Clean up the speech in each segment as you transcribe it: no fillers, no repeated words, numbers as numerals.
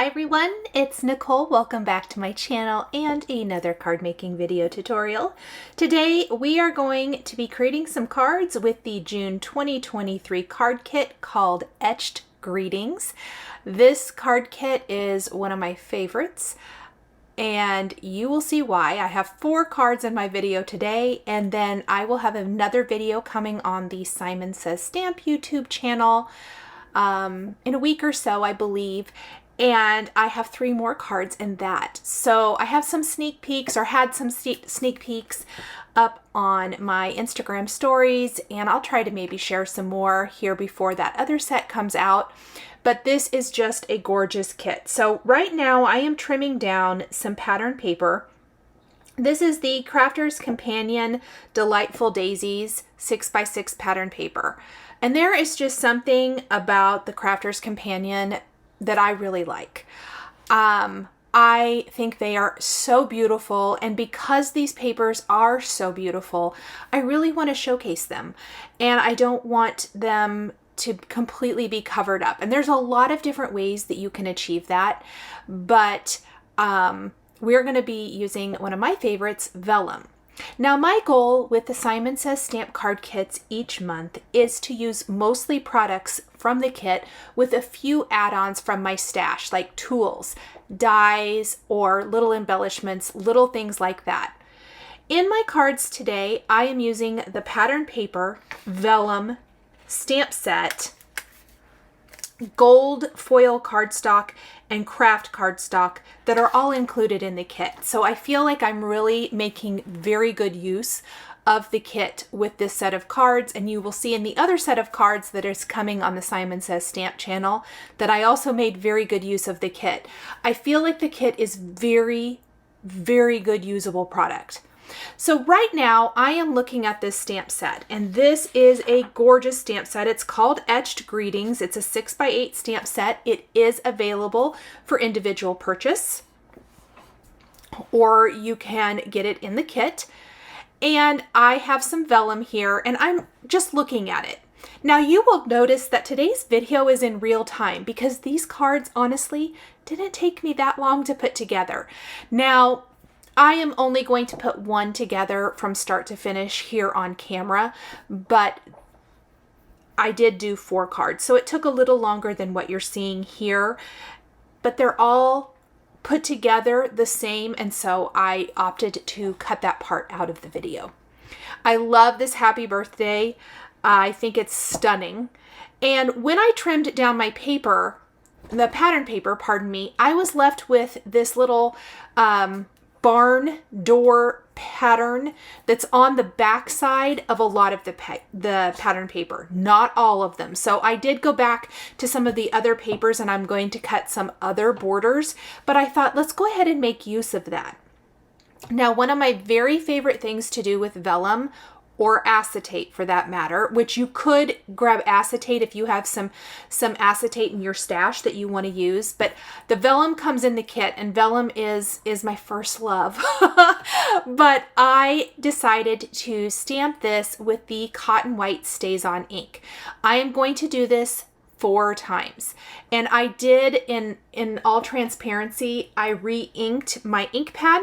Hi everyone, it's Nicole. Welcome back to my channel and another card making video tutorial. Today we are going to be creating some cards with the June 2023 card kit called Etched Greetings. This card kit is one of my favorites and you will see why. I have 4 cards in my video today, and then I will have another video coming on the Simon Says Stamp YouTube channel in a week or so, I believe. And I have 3 more cards in that. So I have some sneak peeks, or had some sneak peeks up on my Instagram stories, and I'll try to maybe share some more here before that other set comes out. But this is just a gorgeous kit. So right now I am trimming down some pattern paper. This is the Crafter's Companion Delightful Daisies 6x6 pattern paper. And there is just something about the Crafter's Companion that I really like. I think they are so beautiful, and because these papers are so beautiful, I really want to showcase them, and I don't want them to completely be covered up. And there's a lot of different ways that you can achieve that, but we're going to be using one of my favorites, Vellum. Now, my goal with the Simon Says Stamp card kits each month is to use mostly products from the kit with a few add-ons from my stash, like tools, dies, or little embellishments, little things like that. In my cards today, I am using the pattern paper Vellum stamp set, gold foil cardstock, and craft cardstock that are all included in the kit. So I feel like I'm really making very good use of the kit with this set of cards, and you will see in the other set of cards that is coming on the Simon Says Stamp channel that I also made very good use of the kit. I feel like the kit is very, very good usable product. So right now I am looking at this stamp set, and this is a gorgeous stamp set. It's called Etched Greetings. It's a 6x8 stamp set. It is available for individual purchase, or you can get it in the kit. And I have some vellum here, and I'm just looking at it. Now you will notice that today's video is in real time because these cards honestly didn't take me that long to put together. Now, I am only going to put one together from start to finish here on camera, but I did do 4 cards, so it took a little longer than what you're seeing here, but they're all put together the same, and so I opted to cut that part out of the video. I love this happy birthday. I think it's stunning. And when I trimmed down my paper, the pattern paper, pardon me, I was left with this little barn door pattern that's on the back side of a lot of the pattern paper, not all of them. So I did go back to some of the other papers, and I'm going to cut some other borders, but I thought let's go ahead and make use of that. Now, one of my very favorite things to do with vellum, or acetate for that matter, which you could grab acetate if you have some acetate in your stash that you want to use, but the vellum comes in the kit, and vellum is my first love. But I decided to stamp this with the cotton white Stazon ink. I am going to do this 4 times, and I did, in all transparency, I re-inked my ink pad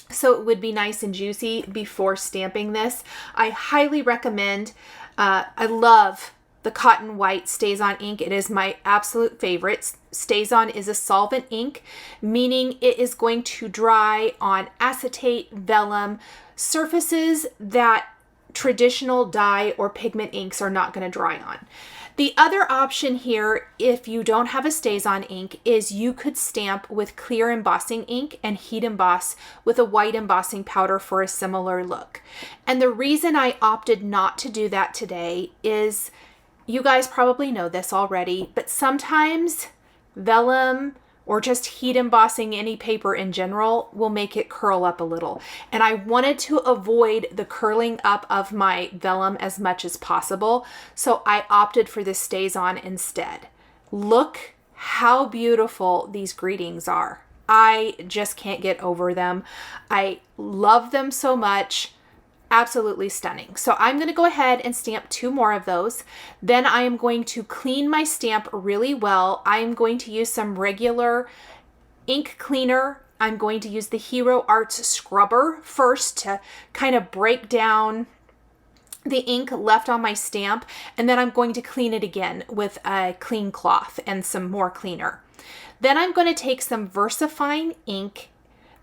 so it would be nice and juicy before stamping this. I highly recommend, I love the cotton white Stazon ink. It is my absolute favorite. Stazon is a solvent ink, meaning it is going to dry on acetate, vellum, surfaces that traditional dye or pigment inks are not going to dry on. The other option here, if you don't have a Stazon ink, is you could stamp with clear embossing ink and heat emboss with a white embossing powder for a similar look. And the reason I opted not to do that today is, you guys probably know this already, but sometimes vellum or just heat embossing any paper in general will make it curl up a little. And I wanted to avoid the curling up of my vellum as much as possible, so I opted for this Stazon instead. Look how beautiful these greetings are. I just can't get over them. I love them so much. Absolutely stunning. So I'm going to go ahead and stamp 2 more of those. Then I am going to clean my stamp really well. I am going to use some regular ink cleaner. I'm going to use the Hero Arts scrubber first to kind of break down the ink left on my stamp, and then I'm going to clean it again with a clean cloth and some more cleaner. Then I'm going to take some VersaFine ink.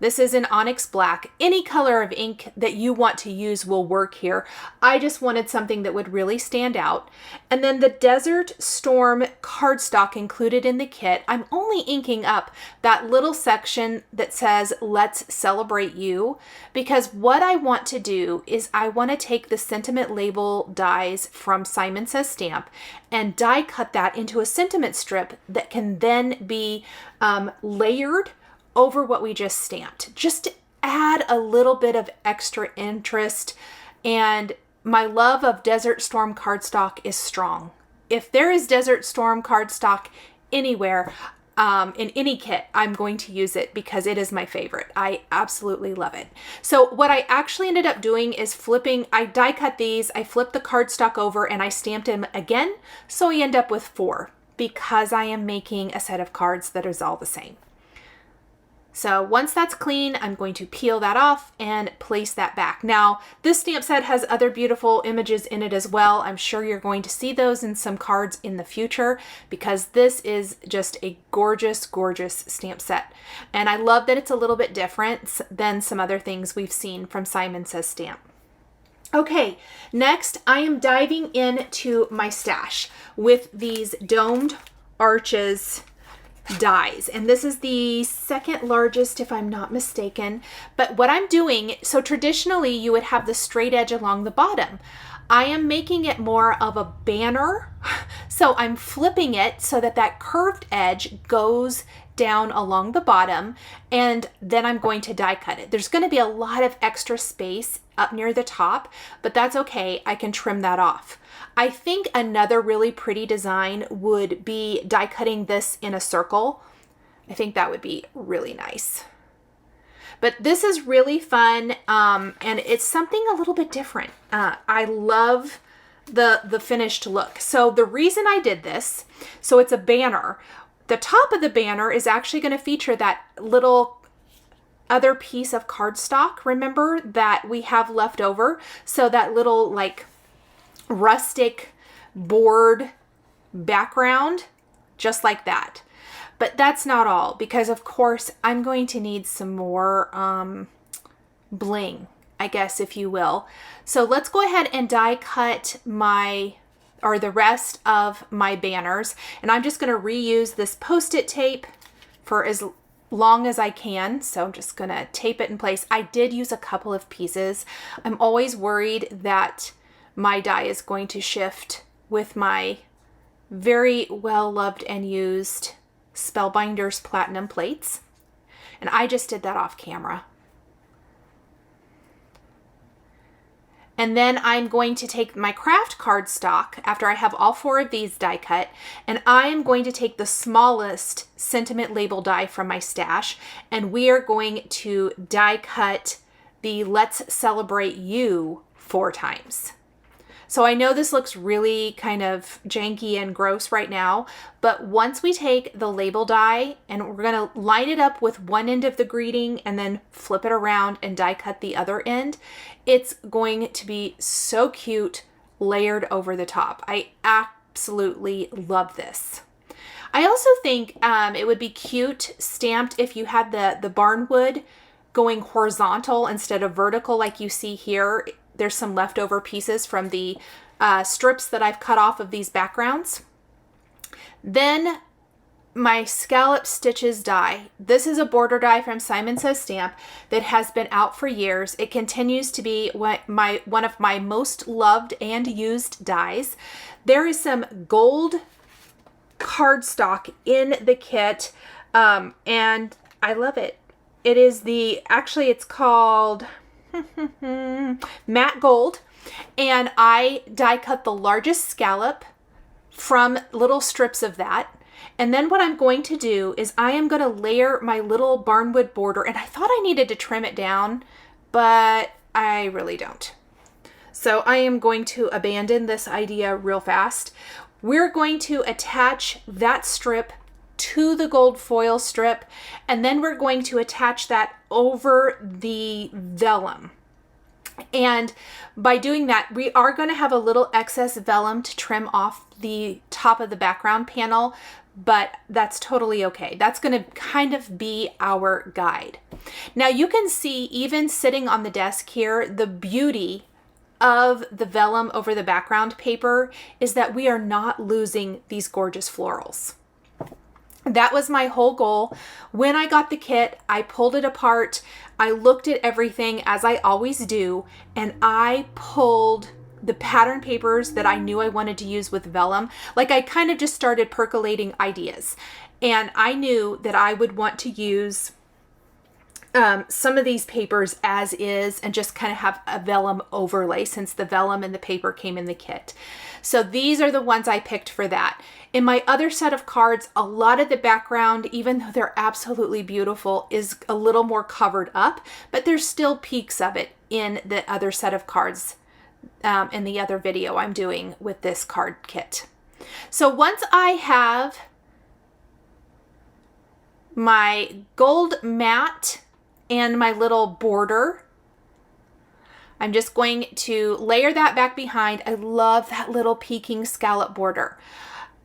This is an ONYX black. Any color of ink that you want to use will work here. I just wanted something that would really stand out. And then the Desert Storm cardstock included in the kit. I'm only inking up that little section that says, "Let's celebrate you," because what I want to do is I want to take the sentiment label dies from Simon Says Stamp and die cut that into a sentiment strip that can then be layered over what we just stamped, just to add a little bit of extra interest. And my love of Desert Storm cardstock is strong. If there is Desert Storm cardstock anywhere, in any kit, I'm going to use it because it is my favorite. I absolutely love it. So what I actually ended up doing is flipping, I die cut these, I flipped the cardstock over and I stamped them again. So I end up with 4 because I am making a set of cards that is all the same. So once that's clean, I'm going to peel that off and place that back. Now, this stamp set has other beautiful images in it as well. I'm sure you're going to see those in some cards in the future because this is just a gorgeous, gorgeous stamp set. And I love that it's a little bit different than some other things we've seen from Simon Says Stamp. Okay, next I am diving into my stash with these domed arches dies, and this is the second largest if I'm not mistaken. But what I'm doing, so traditionally you would have the straight edge along the bottom. I am making it more of a banner, so I'm flipping it so that that curved edge goes down along the bottom, and then I'm going to die cut it. There's going to be a lot of extra space up near the top, but that's okay. I can trim that off. I think another really pretty design would be die cutting this in a circle. I think that would be really nice. But this is really fun, and it's something a little bit different. I love the finished look. So the reason I did this, so it's a banner. The top of the banner is actually going to feature that little other piece of cardstock, remember, that we have left over. So that little like rustic board background, just like that. But that's not all, because of course I'm going to need some more bling, I guess, if you will. So let's go ahead and die cut the rest of my banners. And I'm just going to reuse this Post-it tape for as long as I can. So I'm just going to tape it in place. I did use a couple of pieces. I'm always worried that my die is going to shift with my very well loved and used Spellbinders Platinum plates. And I just did that off camera. And then I'm going to take my craft cardstock after I have all 4 of these die cut, and I am going to take the smallest sentiment label die from my stash, and we are going to die cut the Let's Celebrate You 4 times. So I know this looks really kind of janky and gross right now, but once we take the label die and we're going to line it up with one end of the greeting and then flip it around and die cut the other end, it's going to be so cute layered over the top. I absolutely love this. I also think it would be cute stamped if you had the barnwood going horizontal instead of vertical like you see here. There's some leftover pieces from the strips that I've cut off of these backgrounds. Then my Scallop Stitches die. This is a border die from Simon Says Stamp that has been out for years. It continues to be one of my most loved and used dies. There is some gold cardstock in the kit, and I love it. It is actually it's called matte gold, and I die cut the largest scallop from little strips of that. And then what I'm going to do is I am going to layer my little barnwood border, and I thought I needed to trim it down, but I really don't. So I am going to abandon this idea real fast. We're going to attach that strip to the gold foil strip, and then we're going to attach that over the vellum. And by doing that, we are going to have a little excess vellum to trim off the top of the background panel, but that's totally okay. That's going to kind of be our guide. Now you can see, even sitting on the desk here, the beauty of the vellum over the background paper is that we are not losing these gorgeous florals. That was my whole goal. When I got the kit, I pulled it apart. I looked at everything, as I always do, and I pulled the pattern papers that I knew I wanted to use with vellum. Like, I kind of just started percolating ideas, and I knew that I would want to use some of these papers as is and just kind of have a vellum overlay, since the vellum and the paper came in the kit. So these are the ones I picked for that. In my other set of cards, a lot of the background, even though they're absolutely beautiful, is a little more covered up, but there's still peaks of it in the other set of cards in the other video I'm doing with this card kit. So once I have my gold mat and my little border, I'm just going to layer that back behind. I love that little peeking scallop border.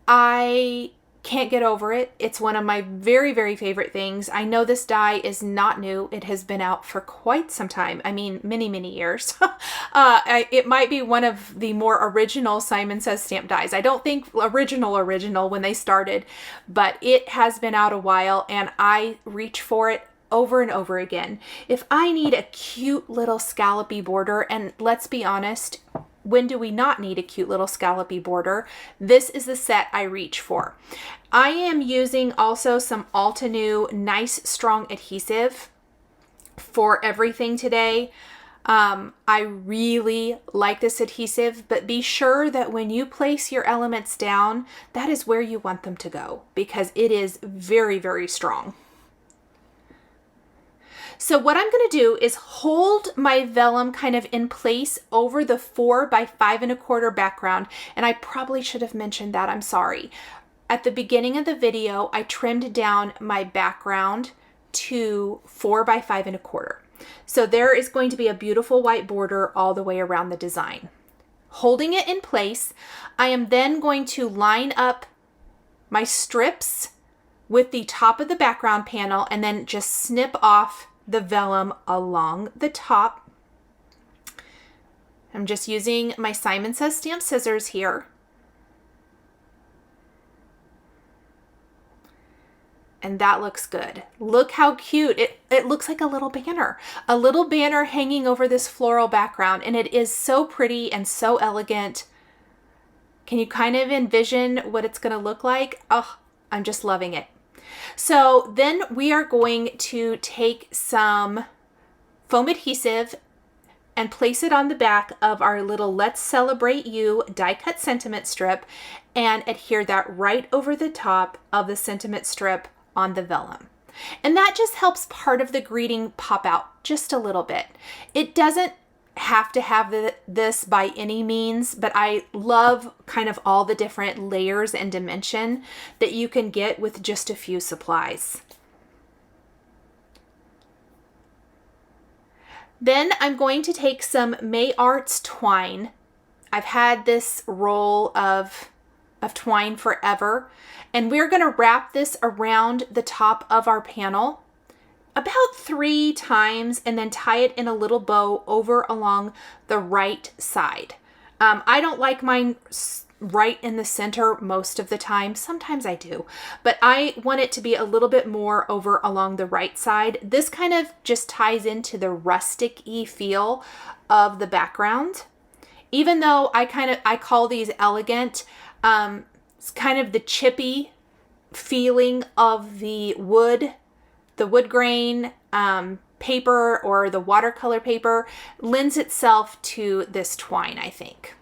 I can't get over it. It's one of my very, very favorite things. I know this die is not new. It has been out for quite some time. I mean, many, many years. It might be one of the more original Simon Says stamp dies. I don't think original when they started, but it has been out a while, and I reach for it over and over again. If I need a cute little scallopy border, and let's be honest, when do we not need a cute little scallopy border? This is the set I reach for. I am using also some Altenew nice strong adhesive for everything today. I really like this adhesive, but be sure that when you place your elements down, that is where you want them to go, because it is very, very strong. So what I'm going to do is hold my vellum kind of in place over the 4 by 5 1/4 background. And I probably should have mentioned that, I'm sorry. At the beginning of the video, I trimmed down my background to 4 by 5 1/4. So there is going to be a beautiful white border all the way around the design. Holding it in place, I am then going to line up my strips with the top of the background panel and then just snip off the vellum along the top. I'm just using my Simon Says stamp scissors here. And that looks good. Look how cute. It looks like a little banner hanging over this floral background, and it is so pretty and so elegant. Can you kind of envision what it's going to look like? Oh, I'm just loving it. So then we are going to take some foam adhesive and place it on the back of our little Let's Celebrate You die cut sentiment strip and adhere that right over the top of the sentiment strip on the vellum. And that just helps part of the greeting pop out just a little bit. It doesn't have to have this by any means, but I love kind of all the different layers and dimension that you can get with just a few supplies. Then I'm going to take some May Arts twine. I've had this roll of twine forever, and we're going to wrap this around the top of our panel about 3 times and then tie it in a little bow over along the right side. I don't like mine right in the center most of the time. Sometimes I do, but I want it to be a little bit more over along the right side. This kind of just ties into the rustic-y feel of the background. Even though I call these elegant, it's kind of the chippy feeling of the wood grain paper or the watercolor paper lends itself to this twine, I think.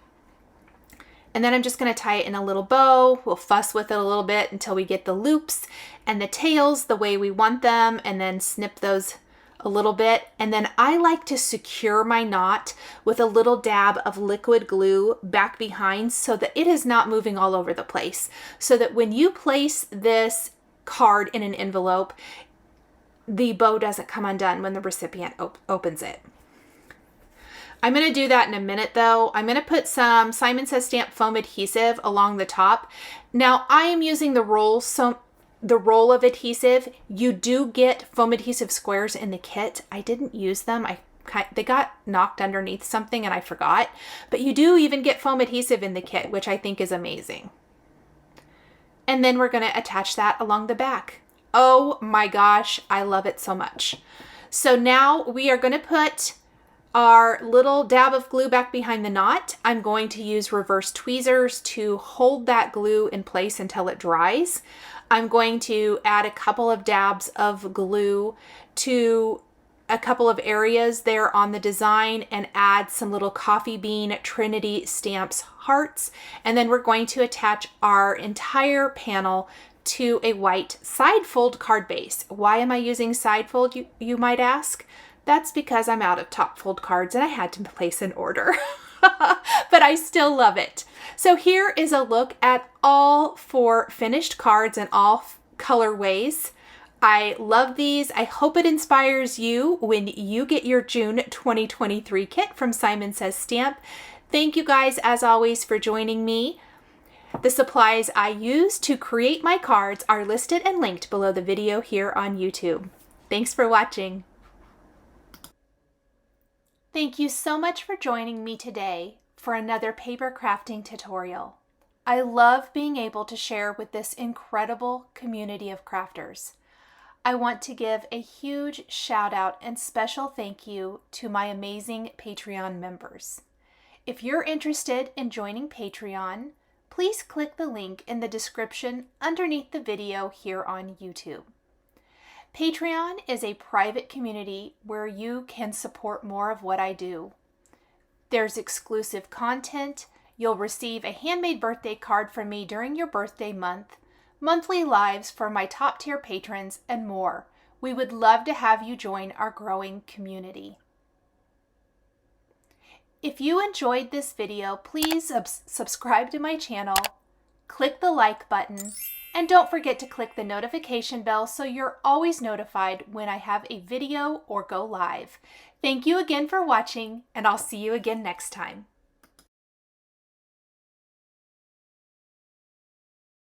And then I'm just going to tie it in a little bow. We'll fuss with it a little bit until we get the loops and the tails the way we want them, and then snip those a little bit, and then I like to secure my knot with a little dab of liquid glue back behind so that it is not moving all over the place. So that when you place this card in an envelope, the bow doesn't come undone when the recipient opens it. I'm going to do that in a minute though. I'm going to put some Simon Says Stamp foam adhesive along the top. Now I am using the roll of adhesive. You do get foam adhesive squares in the kit. I didn't use them. They got knocked underneath something and I forgot. But you do even get foam adhesive in the kit, which I think is amazing. And then we're going to attach that along the back. Oh my gosh, I love it so much. So now we are going to put our little dab of glue back behind the knot. I'm going to use reverse tweezers to hold that glue in place until it dries. I'm going to add a couple of dabs of glue to a couple of areas there on the design and add some little coffee bean Trinity stamps hearts. And then we're going to attach our entire panel to a white side fold card base. Why am I using side fold, you might ask? That's because I'm out of top fold cards and I had to place an order, but I still love it. So here is a look at all 4 finished cards in all colorways. I love these. I hope it inspires you when you get your June 2023 kit from Simon Says Stamp. Thank you guys, as always, for joining me. The supplies I use to create my cards are listed and linked below the video here on YouTube. Thanks for watching. Thank you so much for joining me today for another paper crafting tutorial. I love being able to share with this incredible community of crafters. I want to give a huge shout out and special thank you to my amazing Patreon members. If you're interested in joining Patreon, please click the link in the description underneath the video here on YouTube. Patreon is a private community where you can support more of what I do. There's exclusive content, you'll receive a handmade birthday card from me during your birthday month, monthly lives for my top tier patrons, and more. We would love to have you join our growing community. If you enjoyed this video, please subscribe to my channel, click the like button, and don't forget to click the notification bell so you're always notified when I have a video or go live. Thank you again for watching, and I'll see you again next time.